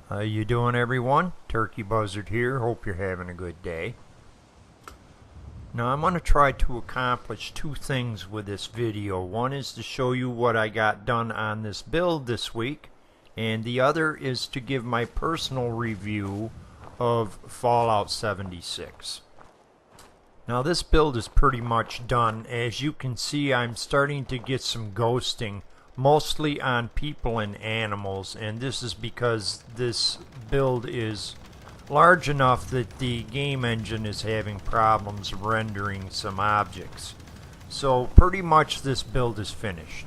How you doing, everyone? Turkey Buzzard here. Hope you're having a good day. Now I'm going to try to accomplish two things with this video. One is to show you what I got done on this build this week, and the other is to give my personal review of Fallout 76. Now this build is pretty much done. As you can see, I'm starting to get some ghosting, mostly on people and animals, and this is because this build is large enough that the game engine is having problems rendering some objects. So pretty much this build is finished.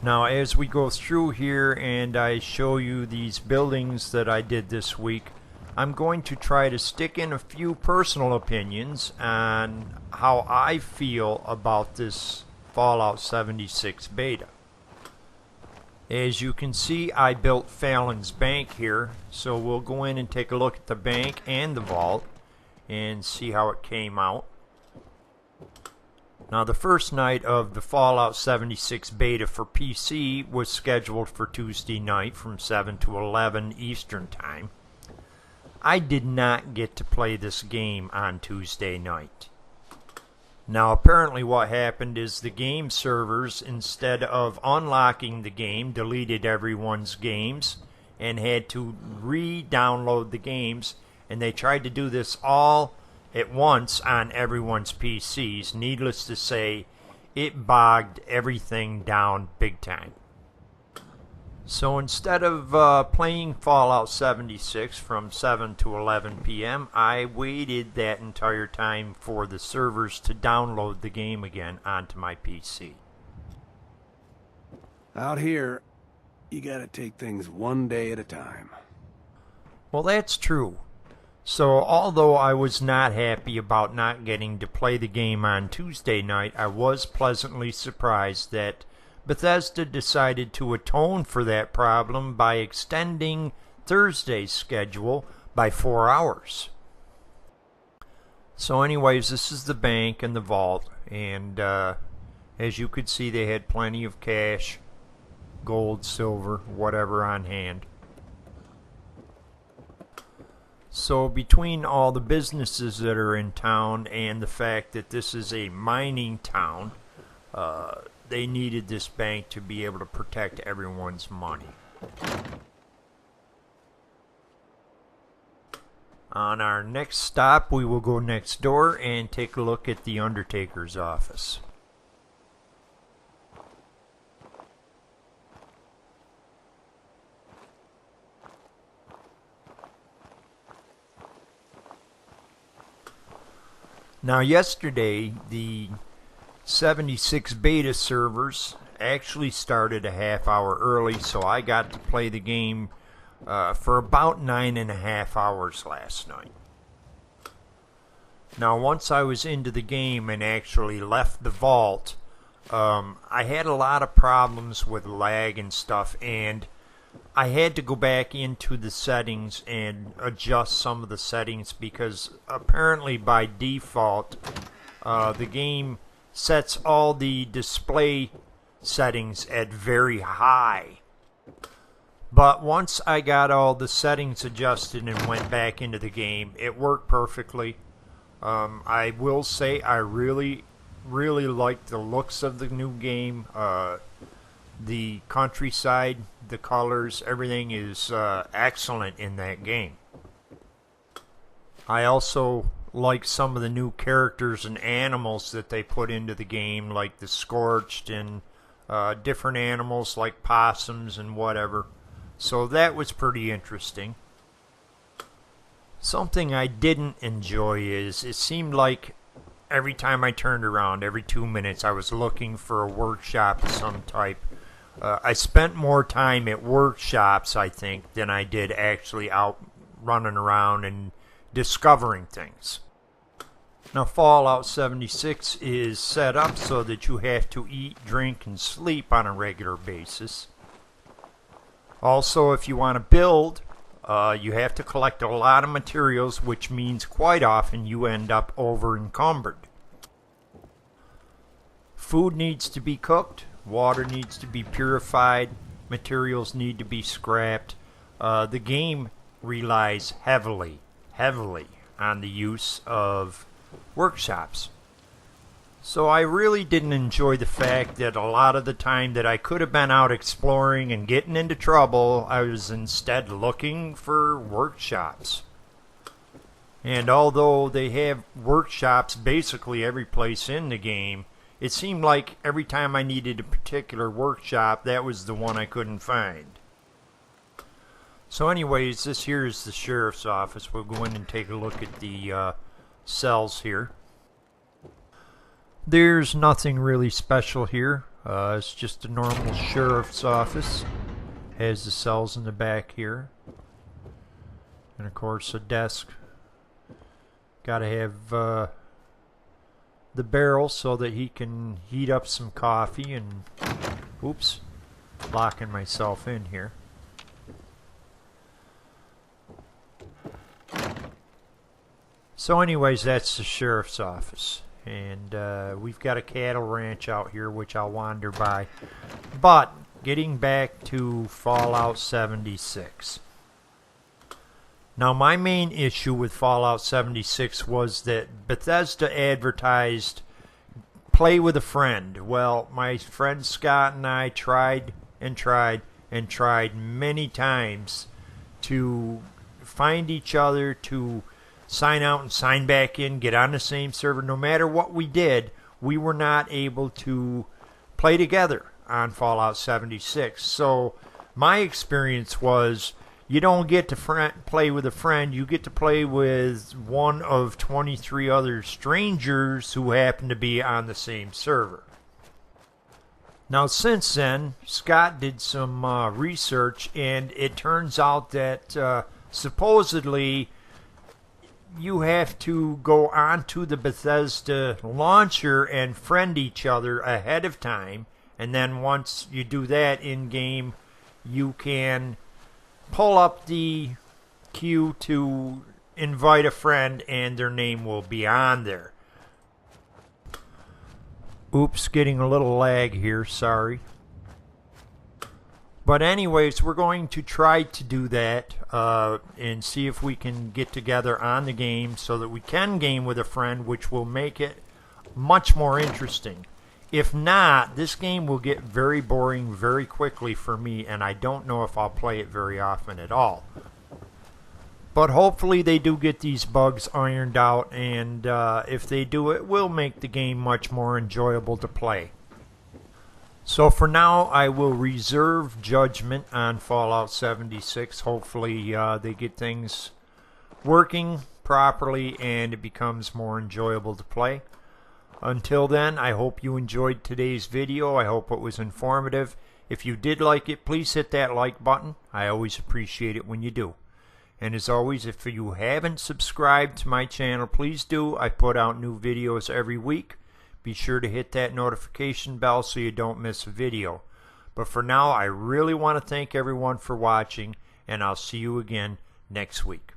Now as we go through here and I show you these buildings that I did this week, I'm going to try to stick in a few personal opinions on how I feel about this Fallout 76 beta. As you can see, I built Fallon's bank here, so we'll go in and take a look at the bank and the vault and see how it came out. Now the first night of the Fallout 76 beta for PC was scheduled for Tuesday night from 7 to 11 Eastern Time. I did not get to play this game on Tuesday night. Now apparently what happened is the game servers, instead of unlocking the game, deleted everyone's games and had to re-download the games, and they tried to do this all at once on everyone's PCs. Needless to say, it bogged everything down big time. So instead of playing Fallout 76 from 7 to 11 p.m., I waited that entire time for the servers to download the game again onto my PC. Out here, you gotta take things one day at a time. Well, that's true. So although I was not happy about not getting to play the game on Tuesday night, I was pleasantly surprised that Bethesda decided to atone for that problem by extending Thursday's schedule by 4 hours. So anyways, this is the bank and the vault, and as you could see, they had plenty of cash, gold, silver, whatever on hand. So between all the businesses that are in town and the fact that this is a mining town, they needed this bank to be able to protect everyone's money. On our next stop, we will go next door and take a look at the Undertaker's office. Now yesterday, the 76 beta servers actually started a half hour early, so I got to play the game for about 9.5 hours last night. Now once I was into the game and actually left the vault, I had a lot of problems with lag and stuff, and I had to go back into the settings and adjust some of the settings because apparently by default the game sets all the display settings at very high. But once I got all the settings adjusted and went back into the game, it worked perfectly. I will say I really like the looks of the new game. The countryside, the colors, everything is excellent in that game. I also like some of the new characters and animals that they put into the game, like the Scorched and different animals like possums and whatever. So that was pretty interesting. Something I didn't enjoy is it seemed like every time I turned around, every 2 minutes, I was looking for a workshop of some type. I spent more time at workshops, I think, than I did actually out running around and discovering things. Now Fallout 76 is set up so that you have to eat, drink, and sleep on a regular basis. Also, if you want to build, You have to collect a lot of materials, which means quite often you end up over encumbered. Food needs to be cooked, water needs to be purified, materials need to be scrapped. The game relies heavily on the use of workshops. So I really didn't enjoy the fact that a lot of the time that I could have been out exploring and getting into trouble, I was instead looking for workshops. And although they have workshops basically every place in the game, it seemed like every time I needed a particular workshop, that was the one I couldn't find. So anyways, this here is the sheriff's office. We'll go in and take a look at the cells here. There's nothing really special here. It's just a normal sheriff's office. Has the cells in the back here. And of course a desk. Gotta have the barrel so that he can heat up some coffee and... Oops. Locking myself in here. So anyways, that's the sheriff's office. And we've got a cattle ranch out here which I'll wander by. But getting back to Fallout 76. Now my main issue with Fallout 76 was that Bethesda advertised play with a friend. Well, my friend Scott and I tried many times to find each other, to sign out and sign back in, get on the same server. No matter what we did, we were not able to play together on Fallout 76. So my experience was you don't get to play with a friend, you get to play with one of 23 other strangers who happen to be on the same server. Now since then, Scott did some research, and it turns out that supposedly you have to go onto the Bethesda launcher and friend each other ahead of time, and then once you do that in game, you can pull up the queue to invite a friend and their name will be on there. Oops, getting a little lag here, sorry. But anyways, we're going to try to do that and see if we can get together on the game so that we can game with a friend, which will make it much more interesting. If not, this game will get very boring very quickly for me, and I don't know if I'll play it very often at all. But hopefully they do get these bugs ironed out, and if they do, it will make the game much more enjoyable to play. So for now, I will reserve judgment on Fallout 76. Hopefully they get things working properly and it becomes more enjoyable to play. Until then, I hope you enjoyed today's video. I hope it was informative. If you did like it, please hit that like button. I always appreciate it when you do. And as always, if you haven't subscribed to my channel, please do. I put out new videos every week. Be sure to hit that notification bell so you don't miss a video. But for now, I really want to thank everyone for watching, and I'll see you again next week.